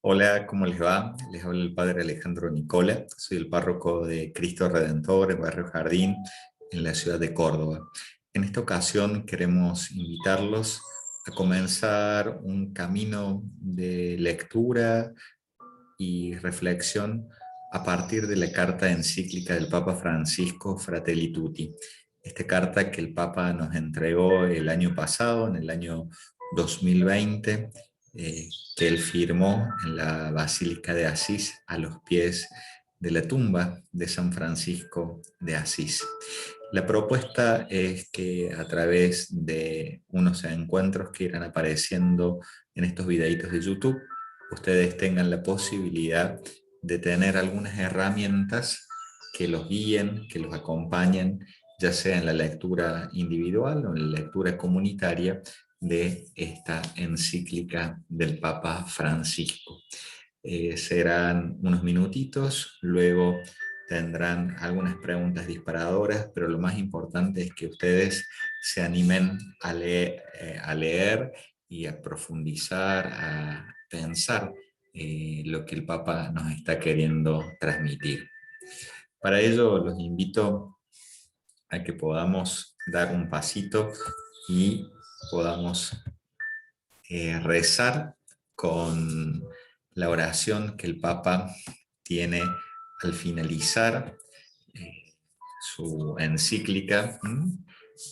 Hola, ¿cómo les va? Les habla el padre Alejandro Nicola, soy el párroco de Cristo Redentor en Barrio Jardín, en la ciudad de Córdoba. En esta ocasión queremos invitarlos a comenzar un camino de lectura y reflexión a partir de la carta encíclica del Papa Francisco Fratelli Tutti. Esta carta que el Papa nos entregó el año pasado, en el año 2020, que él firmó en la Basílica de Asís a los pies de la tumba de San Francisco de Asís. La propuesta es que a través de unos encuentros que irán apareciendo en estos videitos de YouTube, ustedes tengan la posibilidad de tener algunas herramientas que los guíen, que los acompañen, ya sea en la lectura individual o en la lectura comunitaria de esta encíclica del Papa Francisco. Serán unos minutitos, luego tendrán algunas preguntas disparadoras, pero lo más importante es que ustedes se animen a leer y a profundizar, a pensar lo que el Papa nos está queriendo transmitir. Para ello los invito a que podamos dar un pasito y podamos rezar con la oración que el Papa tiene al finalizar su encíclica.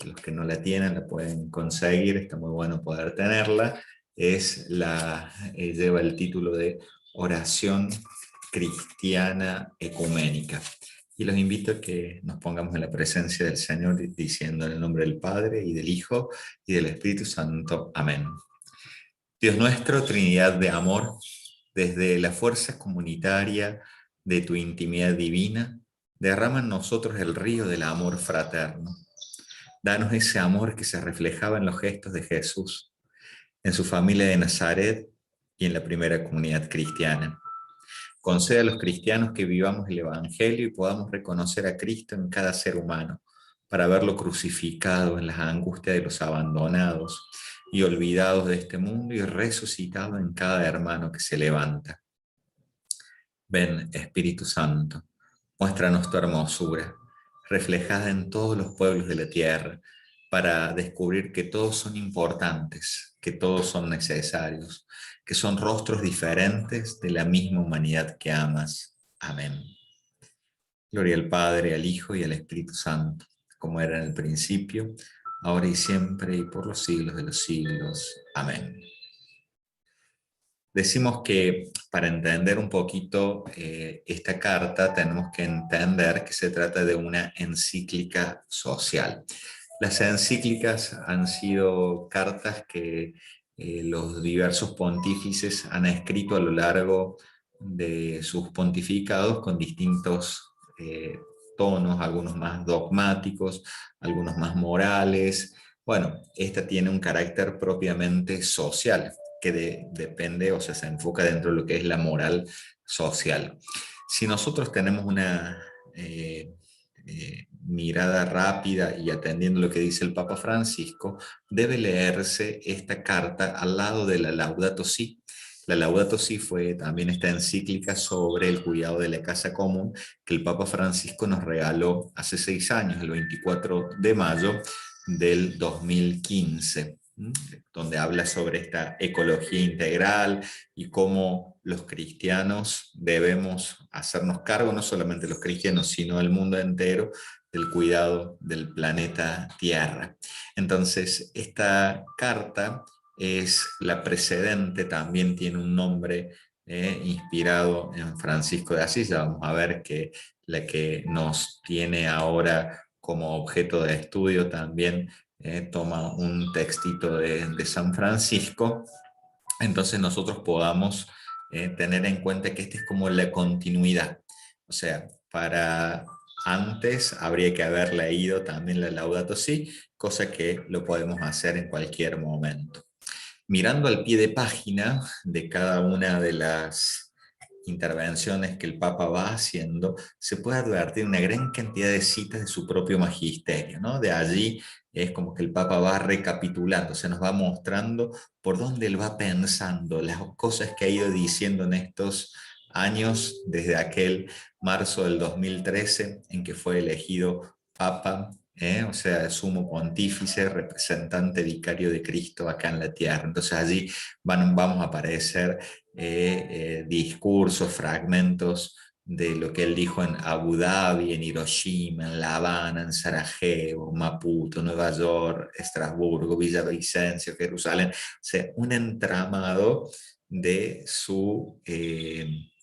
Los que no la tienen la pueden conseguir, está muy bueno poder tenerla. Lleva el título de Oración Cristiana Ecuménica. Y los invito a que nos pongamos en la presencia del Señor diciendo en el nombre del Padre y del Hijo y del Espíritu Santo. Amén. Dios nuestro, Trinidad de amor, desde la fuerza comunitaria de tu intimidad divina, derrama en nosotros el río del amor fraterno. Danos ese amor que se reflejaba en los gestos de Jesús, en su familia de Nazaret y en la primera comunidad cristiana. Concede a los cristianos que vivamos el Evangelio y podamos reconocer a Cristo en cada ser humano, para verlo crucificado en las angustias de los abandonados y olvidados de este mundo y resucitado en cada hermano que se levanta. Ven, Espíritu Santo, muéstranos tu hermosura, reflejada en todos los pueblos de la tierra, para descubrir que todos son importantes, que todos son necesarios, que son rostros diferentes de la misma humanidad que amas. Amén. Gloria al Padre, al Hijo y al Espíritu Santo, como era en el principio, ahora y siempre, y por los siglos de los siglos. Amén. Decimos que para entender un poquito esta carta tenemos que entender que se trata de una encíclica social. Las encíclicas han sido cartas que los diversos pontífices han escrito a lo largo de sus pontificados con distintos tonos, algunos más dogmáticos, algunos más morales. Bueno, esta tiene un carácter propiamente social, que depende, o sea, se enfoca dentro de lo que es la moral social. Si nosotros tenemos una mirada rápida y atendiendo lo que dice el Papa Francisco, debe leerse esta carta al lado de la Laudato Si. La Laudato Si fue también esta encíclica sobre el cuidado de la casa común que el Papa Francisco nos regaló hace 6 años, el 24 de mayo del 2015, donde habla sobre esta ecología integral y cómo los cristianos debemos hacernos cargo, no solamente los cristianos, sino el mundo entero, del cuidado del planeta Tierra. Entonces, esta carta es la precedente, también tiene un nombre inspirado en Francisco de Asís. Ya vamos a ver que la que nos tiene ahora como objeto de estudio también toma un textito de San Francisco. Entonces nosotros podamos tener en cuenta que esta es como la continuidad. O sea, para antes habría que haber leído también la Laudato Si, cosa que lo podemos hacer en cualquier momento. Mirando al pie de página de cada una de las intervenciones que el Papa va haciendo, se puede advertir una gran cantidad de citas de su propio magisterio, ¿no? De allí es como que el Papa va recapitulando, se nos va mostrando por dónde él va pensando, las cosas que ha ido diciendo en estos años, desde aquel marzo del 2013 en que fue elegido Papa, o sea, sumo pontífice, representante vicario de Cristo acá en la tierra. Entonces allí vamos a aparecer discursos, fragmentos de lo que él dijo en Abu Dhabi, en Hiroshima, en La Habana, en Sarajevo, Maputo, Nueva York, Estrasburgo, Villavicencio, Jerusalén. O sea, un entramado de su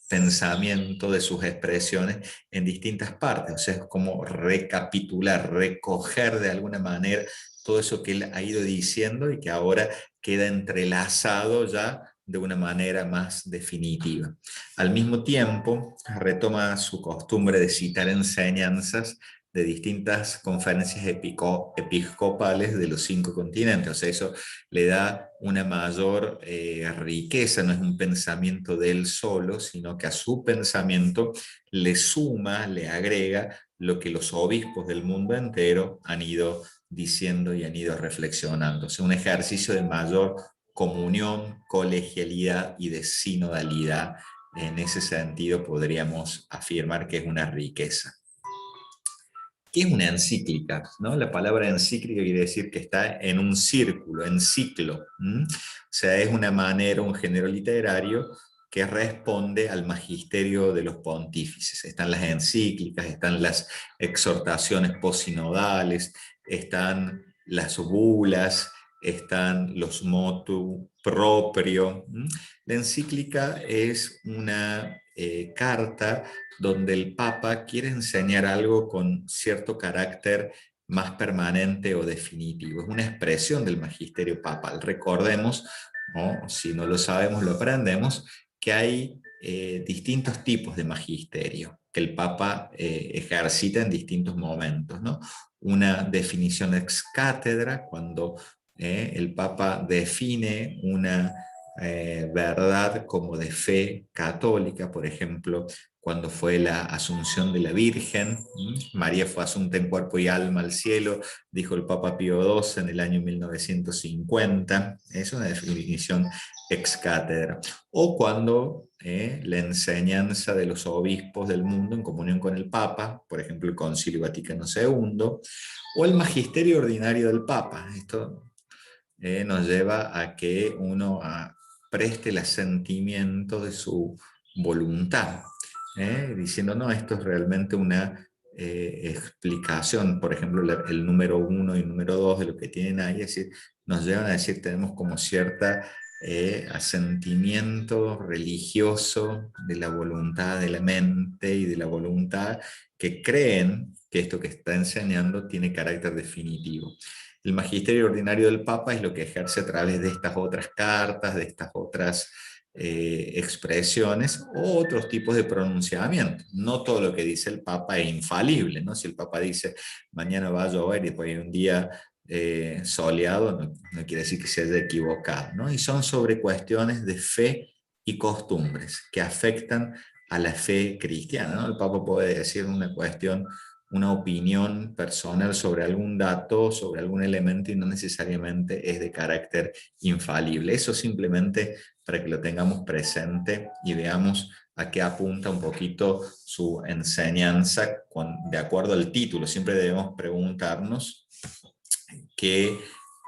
pensamiento, de sus expresiones en distintas partes. O sea, es como recapitular, recoger de alguna manera todo eso que él ha ido diciendo y que ahora queda entrelazado ya de una manera más definitiva. Al mismo tiempo, retoma su costumbre de citar enseñanzas de distintas conferencias episcopales de los 5 continentes. O sea, eso le da una mayor riqueza, no es un pensamiento de él solo, sino que a su pensamiento le suma, le agrega lo que los obispos del mundo entero han ido diciendo y han ido reflexionando. O sea, un ejercicio de mayor comunión, colegialidad y de sinodalidad. En ese sentido podríamos afirmar que es una riqueza. ¿Qué es una encíclica? ¿No? La palabra encíclica quiere decir que está en un círculo, en ciclo. O sea, es una manera, un género literario que responde al magisterio de los pontífices. Están las encíclicas, están las exhortaciones posinodales, están las bulas, están los motu proprio. La encíclica es una carta donde el Papa quiere enseñar algo con cierto carácter más permanente o definitivo. Es una expresión del magisterio papal. Recordemos, ¿no? Si no lo sabemos, lo aprendemos, que hay distintos tipos de magisterio que el Papa ejercita en distintos momentos, ¿no? Una definición ex cátedra, cuando el Papa define una verdad como de fe católica, por ejemplo, cuando fue la asunción de la Virgen. María fue asunta en cuerpo y alma al cielo, dijo el Papa Pío XII en el año 1950. Es una definición ex cátedra. O cuando la enseñanza de los obispos del mundo en comunión con el Papa, por ejemplo el Concilio Vaticano II, o el magisterio ordinario del Papa. Esto nos lleva a que uno preste el asentimiento de su voluntad, diciendo, no, esto es realmente una explicación, por ejemplo, el número 1 y el número 2 de lo que tienen ahí, es decir, nos llevan a decir, tenemos como cierta asentimiento religioso de la voluntad de la mente y de la voluntad, que creen que esto que está enseñando tiene carácter definitivo. El magisterio ordinario del Papa es lo que ejerce a través de estas otras cartas, de estas otras expresiones o otros tipos de pronunciamiento. No todo lo que dice el Papa es infalible, ¿no? Si el Papa dice mañana va a llover y después hay un día soleado, no quiere decir que se haya equivocado, ¿no? Y son sobre cuestiones de fe y costumbres que afectan a la fe cristiana, ¿no? El Papa puede decir una cuestión, una opinión personal sobre algún dato, sobre algún elemento, y no necesariamente es de carácter infalible. Eso simplemente para que lo tengamos presente y veamos a qué apunta un poquito su enseñanza de acuerdo al título. Siempre debemos preguntarnos qué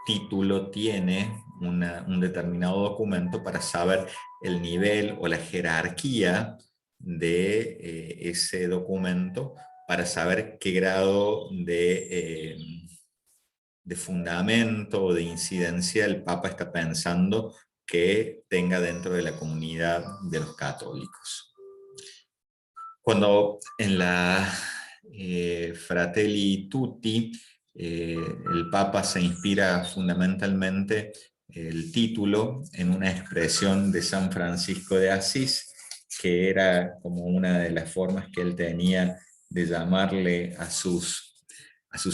título tiene un determinado documento para saber el nivel o la jerarquía de ese documento, para saber qué grado de fundamento o de incidencia el Papa está pensando que tenga dentro de la comunidad de los católicos. Cuando en la Fratelli Tutti el Papa se inspira fundamentalmente el título en una expresión de San Francisco de Asís, que era como una de las formas que él tenía de llamarle a sus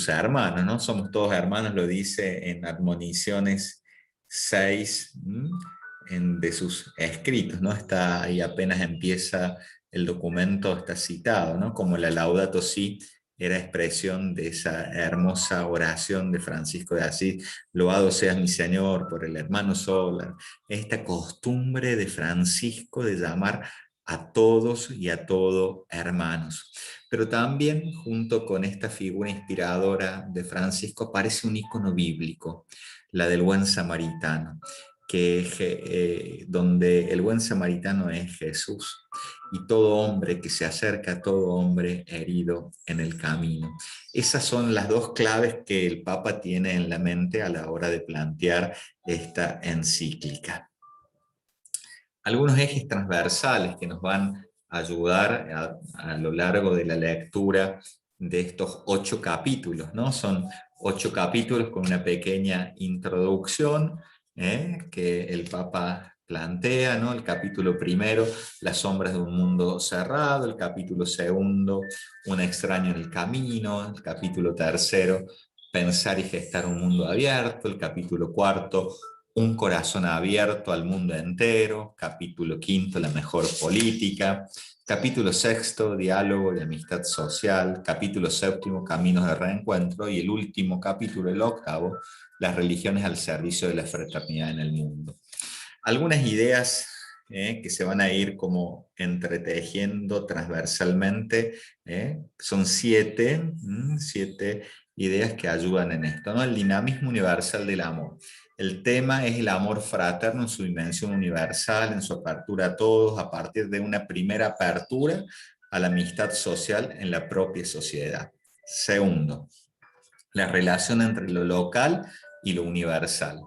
hermanos, ¿no? Somos todos hermanos, lo dice en Admoniciones 6, de sus escritos, ¿no? Está ahí apenas empieza el documento, está citado, ¿no? Como la Laudato Si era expresión de esa hermosa oración de Francisco de Asís: loado seas mi Señor por el hermano Solar. Esta costumbre de Francisco de llamar a todos y a todo hermanos. Pero también, junto con esta figura inspiradora de Francisco, aparece un icono bíblico, la del buen samaritano, donde el buen samaritano es Jesús, y todo hombre que se acerca a todo hombre herido en el camino. Esas son las dos claves que el Papa tiene en la mente a la hora de plantear esta encíclica. Algunos ejes transversales que nos van a ayudar a lo largo de la lectura de estos 8 capítulos, ¿no? Son 8 capítulos con una pequeña introducción que el Papa plantea, ¿no? El capítulo primero, las sombras de un mundo cerrado; el capítulo segundo, un extraño en el camino; el capítulo tercero, pensar y gestar un mundo abierto; el capítulo cuarto, un corazón abierto al mundo entero; capítulo quinto, la mejor política; capítulo sexto, diálogo y amistad social; capítulo séptimo, caminos de reencuentro; y el último capítulo, el octavo, las religiones al servicio de la fraternidad en el mundo. Algunas ideas que se van a ir como entretejiendo transversalmente, son 7 ideas que ayudan en esto, ¿no? El dinamismo universal del amor. El tema es el amor fraterno en su dimensión universal, en su apertura a todos, a partir de una primera apertura a la amistad social en la propia sociedad. Segundo, la relación entre lo local y lo universal.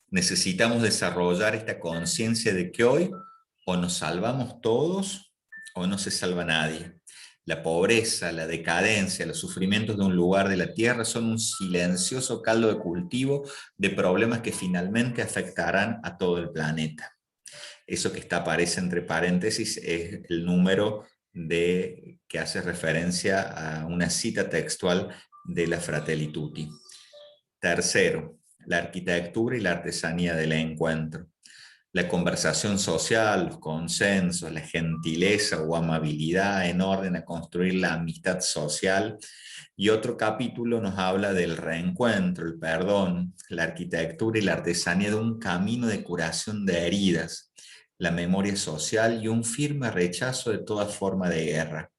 Necesitamos desarrollar esta conciencia de que hoy o nos salvamos todos o no se salva nadie. La pobreza, la decadencia, los sufrimientos de un lugar de la tierra son un silencioso caldo de cultivo de problemas que finalmente afectarán a todo el planeta. Eso que aparece entre paréntesis es el número que hace referencia a una cita textual de la Fratelli Tutti. Tercero, la arquitectura y la artesanía del encuentro. La conversación social, los consensos, la gentileza o amabilidad en orden a construir la amistad social. Y otro capítulo nos habla del reencuentro, el perdón, la arquitectura y la artesanía de un camino de curación de heridas, la memoria social y un firme rechazo de toda forma de guerra.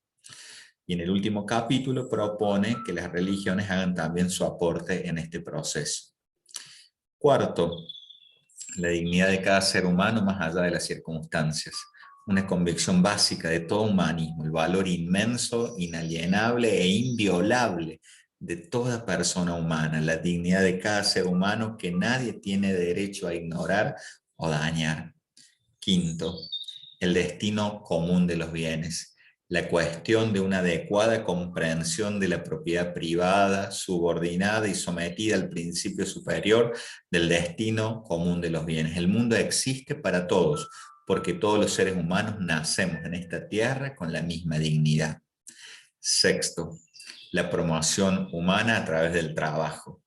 Y en el último capítulo propone que las religiones hagan también su aporte en este proceso. Cuarto, la dignidad de cada ser humano más allá de las circunstancias. Una convicción básica de todo humanismo, el valor inmenso, inalienable e inviolable de toda persona humana, la dignidad de cada ser humano que nadie tiene derecho a ignorar o dañar. Quinto, el destino común de los bienes. La cuestión de una adecuada comprensión de la propiedad privada, subordinada y sometida al principio superior del destino común de los bienes. El mundo existe para todos, porque todos los seres humanos nacemos en esta tierra con la misma dignidad. Sexto, la promoción humana a través del trabajo.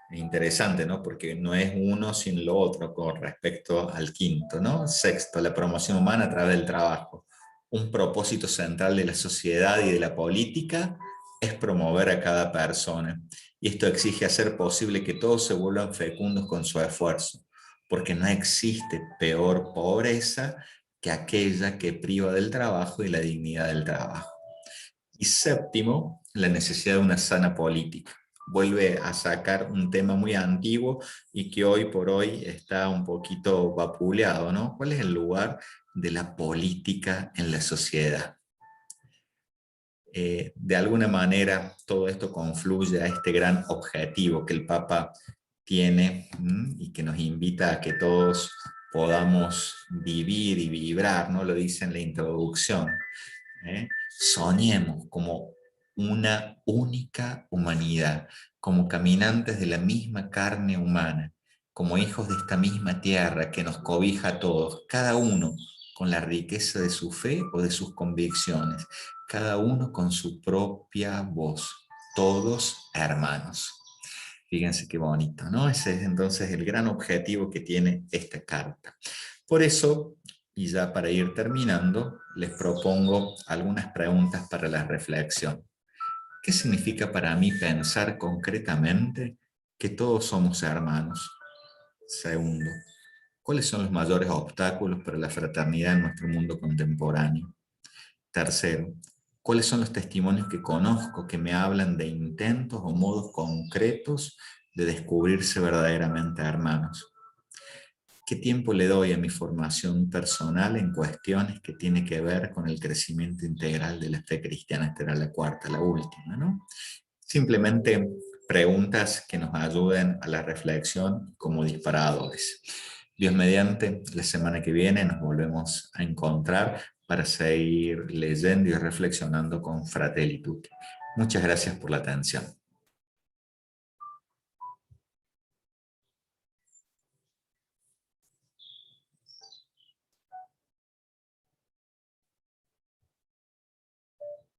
Es interesante, ¿no? Porque no es uno sin lo otro con respecto al quinto, ¿no? Sexto, la promoción humana a través del trabajo. Un propósito central de la sociedad y de la política es promover a cada persona. Y esto exige hacer posible que todos se vuelvan fecundos con su esfuerzo, porque no existe peor pobreza que aquella que priva del trabajo y la dignidad del trabajo. Y séptimo, la necesidad de una sana política. Vuelve a sacar un tema muy antiguo y que hoy por hoy está un poquito vapuleado, ¿no? ¿Cuál es el lugar de la política en la sociedad? De alguna manera todo esto confluye a este gran objetivo que el Papa tiene y que nos invita a que todos podamos vivir y vibrar, ¿no? Lo dice en la introducción. Soñemos como una única humanidad, como caminantes de la misma carne humana, como hijos de esta misma tierra que nos cobija a todos, cada uno con la riqueza de su fe o de sus convicciones, cada uno con su propia voz, todos hermanos. Fíjense qué bonito, ¿no? Ese es entonces el gran objetivo que tiene esta carta. Por eso, y ya para ir terminando, les propongo algunas preguntas para la reflexión. ¿Qué significa para mí pensar concretamente que todos somos hermanos? Segundo, ¿cuáles son los mayores obstáculos para la fraternidad en nuestro mundo contemporáneo? Tercero, ¿cuáles son los testimonios que conozco que me hablan de intentos o modos concretos de descubrirse verdaderamente hermanos? ¿Qué tiempo le doy a mi formación personal en cuestiones que tienen que ver con el crecimiento integral de la fe cristiana? Esta era la cuarta, la última, ¿no? Simplemente preguntas que nos ayuden a la reflexión como disparadores. Dios mediante, la semana que viene nos volvemos a encontrar para seguir leyendo y reflexionando con Fratelli Tutti. Muchas gracias por la atención.